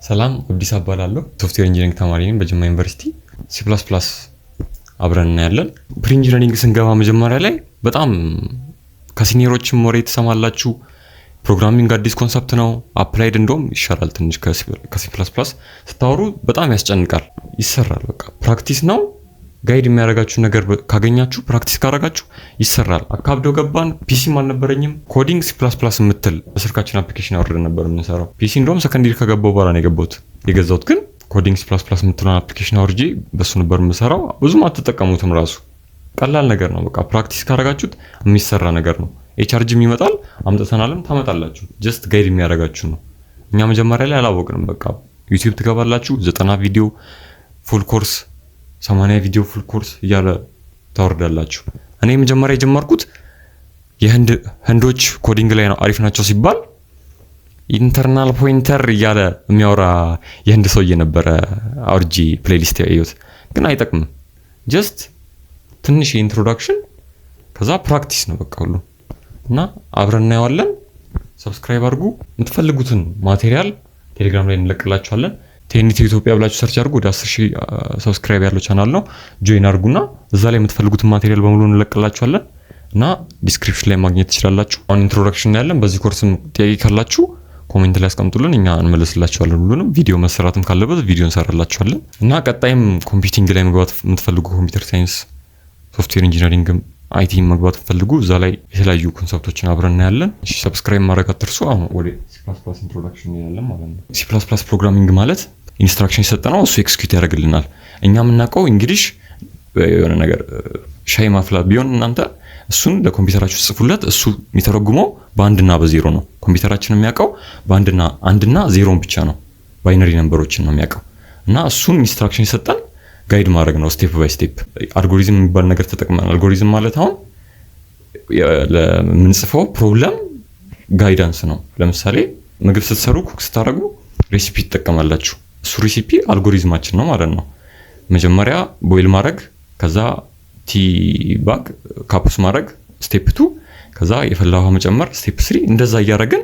ሰላም አብዲስ አባላለሁ ሶፍትዌር ኢንጂነሪንግ ተማሪ ነኝ በጅማ ዩኒቨርሲቲ C++ አብረን እናያለን ፕሪ ኢንጂነሪንግ ስንገባ መጀመሪያ ላይ በጣም ከሲኒየሮችም ወሬ ተሰማላችሁ ፕሮግራሚንግ አዲስ ኮንሰፕት ነው አፕላይድ እንደውም ይሻላል ትንሽ ከC++ ስታወሩ በጣም ያስጨንቃል ይሰራል በቃ ፕራክቲስ ነው ጋይድ የሚያረጋችሁ ነገር ካገኛችሁ ፕራክቲስ ካረጋችሁ ይሰራል አካብዶ ገባን ፒሲም አልነበረኝም ኮዲንግ C++ ምትል በስልካችን አፕሊኬሽን አወርደን ነበር የምንሰራው ፒሲ እንደውም ሰከንድ ይር ከገባው በኋላ ነው የገባሁት የገዛሁት ግን ኮዲንግ C++ ምትል አፕሊኬሽን አወርጄ በሱ ነበር የምሰራው ብዙም አትጠቀሙትም ራሱ ቀላል ነገር ነው በቃ ፕራክቲስ ካረጋችሁት የሚሰራ ነገር ነው ኤችአርጂም ይመጣል አምጥተናልም ታመጣላችሁ ጀስት ጋይድ የሚያረጋችሁ ነው እኛ መጀመሪያ ላይ አላወቅንም በቃ ዩቲዩብ ትገባላችሁ 90 ቪዲዮ ፉል ኮርስ 80 ቪዲዮ ፉል ኮርስ ያለ ታወርዳላችሁ እኔ መጀመሪያ የጀመርኩት የህንዶች ኮዲንግ ላይ ነው አሪፍ ናቸው ሲባል ኢንተርናል ፖይንተር ያለ የሚያወራ የህንድ ሰው የነበረ አውርጂ ፕሌሊስት ያዩት ግን አይጠቅም ጀስት ትንሽ ኢንትሮዳክሽን ከዛ ፕራክቲስ ነው በቃ ሁሉ እና አብረን እናያለን ሰብስክራይብ አድርጉ የምትፈልጉትን ማቴሪያል ቴሌግራም ላይ እንለቅላችኋለን ቴኒቲ ኢትዮጵያ ብላችሁ ሰርች አድርጉ ወደ 10000 ሰብስክራይብ ያለው ቻናል ነው ጆይን አድርጉና እዛ ላይ የምትፈልጉትን ማቴሪያል በሙሉ እንለቅላችኋለን እና ዲስክሪፕሽን ላይ ማግኘት ትችላላችሁ አሁን ኢንትሮዳክሽን ያለን በዚህ ኮርስም ጥያቄ ካላችሁ ኮሜንት ላይ አስቀምጡልን እኛ እንመልስላችኋለን ሁሉንም ቪዲዮ መሰራትም ካለበት ቪዲዮ እንሰራላችኋለን እና ቀጣይም ኮምፒውቲንግ ላይ መግባት የምትፈልጉ ኮምፒውተር ሳይንስ ሶፍትዌር ኢንጂነሪንግ አይቲ መግባት ፈልጉ እዛ ላይ የተለያዩ ኮንሰፕቶችን አብረን እናያለን እሺ ሰብስክራይብ ማድረግ አትርሱ አሁን ወደ C++ ኢንትሮዳክሽን ያያለን ማለት ነው C++ ፕሮግራሚንግ ማለት ኢንስትራክሽን ይሰጠናል እሱ ኤክስኪዩት ያደርግልናል እኛ የምናውቀው እንግሊሽ የሆነ ነገር ሻይ ማፍላት ቢሆን እናንተ እሱን ለኮምፒውተራችሁ ጽፉለት እሱ የሚተረጉመው በአንድና በዜሮ ነው ኮምፒውተራችን የሚያውቀው በአንድና አንድና ዜሮን ብቻ ነው ባይነሪ ነምበሮችን ነው የሚያውቀው እና እሱን ኢንስትራክሽን ይሰጣል ጋይድ ማድረግ ነው ስቴፕ ባይ ስቴፕ አልጎሪዝም የሚባል ነገር ተጠቅመናል አልጎሪዝም ማለት አሁን ለምንጽፈው ፕሮብለም ጋይዳንስ ነው ለምሳሌ ምግብ ስትሰሩ ኩክ ስታረጉ ሬሲፒ ትጠቀማላችሁ እሱ ሬሲፒ አልጎሪዝማችን ነው ማለት ነው መጀመሪያ ቦይል ማድረግ ከዛ ቲ ባግ ካፕስ ማድረግ ስቴፕ 2 ከዛ የፈላ ውሃ መጨመር ስቴፕ 3 እንደዛ እያደረግን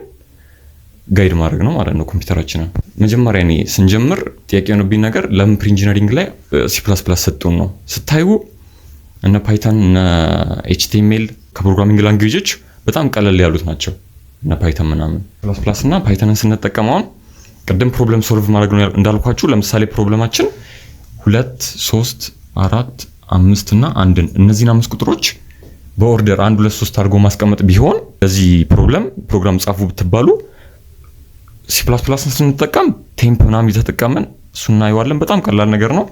ጋይድ ማድረግ ነው ማለት ነው ኮምፒውተራችንን መጀመሪያ እኔ ስንጀምር ጥያቄ የሆነብኝ ነገር ለምን ፕሪ ኢንጂነሪንግ ላይ C++ ሰጡን ነው ስታዩ እነ ፓይተን እነ HTML ከፕሮግራሚንግ ላንጉዌጆች በጣም ቀለል ያሉት ናቸው እነ ፓይተን ምናምን C++ እና ፓይተንን ስንጠቀመው ቀደም ፕሮብለም ሶልቭ ማድረግ ነው እንዳልኳችሁ ለምሳሌ ፕሮብለማችን 2 3 4 5 እና 1 እነዚህን አምስት ቁጥሮች በኦርደር 1 2 3 አድርጎ ማስቀመጥ ቢሆን ለዚህ ፕሮግራም ጻፉ ብትባሉ C++ ስንጠቀም ቴምፕ ምናምን እየተጠቀመን እሱን እናየዋለን በጣም ቀላል ነገር ነው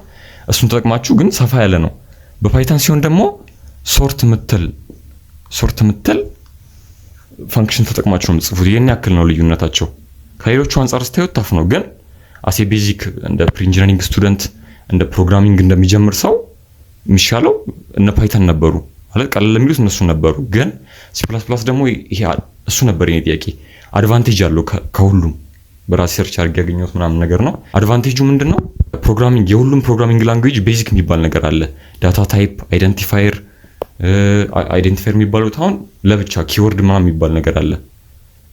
እሱን ተጠቅማችሁ ግን ሰፋ ያለ ነው በፓይተን ሲሆን ደግሞ ሶርት ምትል ፋንክሽን ተጠቅማችሁ ነው የምትጽፉት የኔ ያክል ነው ልዩነታቸው ከሌሎቹ አንፃር ስታዩት ታፍ ነው ግን አሴ ቤዚክ እንደ ፕሪ ኢንጂነሪንግ ስቱደንት እንደ ፕሮግራሚንግ እንደሚጀምር ሰው የሚሻለው እነ ፓይተን ነበሩ ማለት ቀላል የሚሉት እነሱ ነበሩ ግን C++ ደግሞ ይሄ እሱ ነበር የኔ ጥያቄ አድቫንቴጅ አለው ከሁሉም በራስ ሰርች አድርጌ ያገኘሁት ምናምን ነገር ነው አድቫንቴጁ ምንድነው ፕሮግራሚንግ የሁሉም ፕሮግራሚንግ ላንጉዌጅ ቤዚክ የሚባል ነገር አለ ዳታ ታይፕ አይደንቲፋየር የሚባሉት አሁን ለብቻ ኪወርድ ምናምን የሚባል ነገር አለ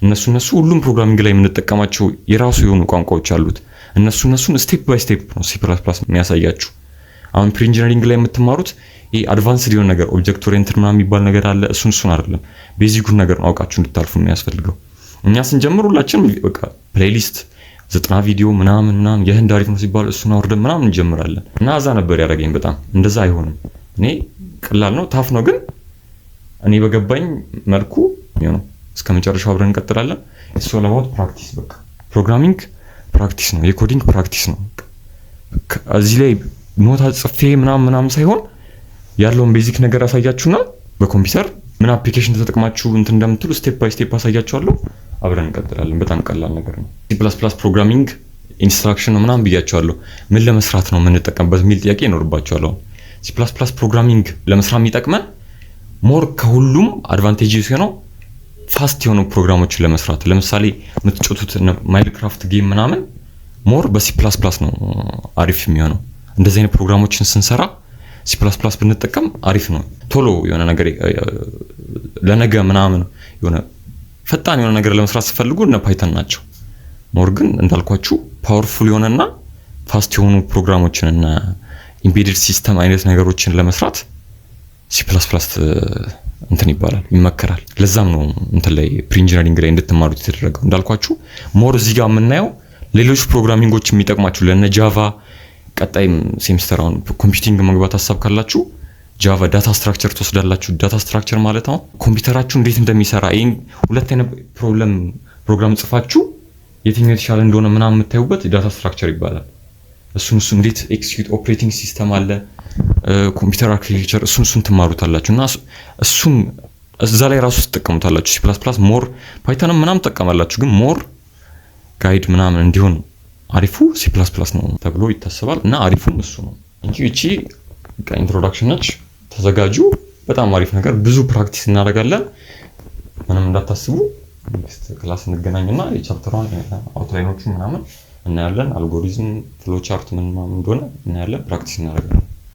እነሱ ሁሉም ፕሮግራሚንግ ላይ የምንጠቀማቸው የራሱ የሆኑ ቋንቋዎች አሉት እነሱን ስቴፕ ባይ ስቴፕ ነው C++ የሚያሳያችሁ አሁን ፕሪ ኢንጂነሪንግ ላይ የምትማሩት ይሄ አድቫንስድ የሆነ ነገር ኦብጀክት ኦሪየንትድ ምናምን የሚባል ነገር አለ እሱን አይደለም ቤዚኩን ነገር አውቃችሁ እንድታልፉ የሚያስፈልገው እኛ ስንጀምር ሁላችንም በቃ ፕሌሊስት 90 ቪዲዮ ምናምን የህንድ አሪፍ ነው ሲባል እሱን አወርደን ምናምን እንጀምራለን እና አዛ ነበር ያደረገኝ በጣም እንደዛ አይሆንም እኔ ቀላል ነው ታፍ ነው ግን እኔ በገባኝ መልኩ ነው እስከመጨረሻው አብረን እንቀጥላለን እሱ ለማውት ፕራክቲስ በቃ ፕሮግራሚንግ ፕራክቲስ ነው የኮዲንግ ፕራክቲስ ነው እዚህ ላይ ኖታ ጽፌ ምናምን ሳይሆን ያለውን ቤዚክ ነገር አሳያችሁና በኮምፒውተር ምን አፕሊኬሽን ተጠቅማችሁ እንደምትሉ ስቴፕ ባይ ስቴፕ አሳያችኋለሁ አብረን እንቀጥላለን በጣም ቀላል ነገር ነው C++ ፕሮግራሚንግ ኢንስትራክሽን ነው ምናምን ብያችኋለሁ ምን ለመስራት ነው የምንጠቀምበት ሚል ጥያቄ ይኖርባችኋል C++ ፕሮግራሚንግ ለመስራት የሚጠቅመን ሞር ከሁሉም አድቫንቴጅ ነው ፋስት የሆኑ ፕሮግራሞችን ለመስራት ለምሳሌ የምትጫወቱት ማይንክራፍት ጌም ምናምን ሞር በC++ ነው አሪፍ የሚሆነው እንደዚህ አይነት ፕሮግራሞችን ስንሰራ C++ ብንጠቀም አሪፍ ነው ቶሎ የሆነ ነገር ለነገ ምናምን የሆነ ፈጣን የሆነ ነገር ለመስራት ስትፈልጉ እነ ፓይተን ናቸው ሞር ግን እንዳልኳችሁ ፓወርፉል የሆነና ፋስት የሆኑ ፕሮግራሞችን እና ኢምቤድድ ሲስተም አይነት ነገሮችን ለመስራት C++ እንትን ይባላል ይመከራል። ለዛም ነው እንትን ላይ ፕሪኢንጂነሪንግ ላይ እንድትማሩት የተደረገው። እንዳልኳችሁ ሞር እዚህ ጋር የምናየው ሌሎች ፕሮግራሚንጎች የሚጠቅማችሁ ለነ ጃቫ ቀጣይም ሴሚስተር አሁን ኮምፒውቲንግ መግባት ሐሳብ ካላችሁ ጃቫ ዳታ ስትራክቸር ትወስዳላችሁ። ዳታ ስትራክቸር ማለት ነው ኮምፒውተራችሁ እንዴት እንደሚሰራ ይሄን ሁለት አይነት ፕሮግራም ጽፋችሁ የትኛው የተሻለ እንደሆነ ምናምን የምታዩበት ዳታ ስትራክቸር ይባላል። እሱን እንዴት ኤክስኪዩት ኦፕሬቲንግ ሲስተም አለ ኮምፒውተር አርኪቴክቸር እሱን ትማሩታላችሁ እና እሱን እዛ ላይ ራሱ ትጠቀሙታላችሁ። C++ ሞር ፓይተን ምናምን ተጠቀማላችሁ ግን ሞር ጋይድ ምናምን እንዲሆን አሪፉ C++ ነው ተብሎ ይታሰባል እና አሪፉም እሱ ነው እንጂ እቺ ኢንትሮዳክሽን ነች። ተዘጋጁ። በጣም አሪፍ ነገር ብዙ ፕራክቲስ እናደርጋለን። ምንም እንዳታስቡ። ኔክስት ክላስ እንገናኝና የቻፕተሩን አውትላይኖቹ ምናምን እናያለን። አልጎሪዝም ፍሎ ቻርት ምን እንደሆነ እናያለን። ፕራክቲስ እናደርጋለን።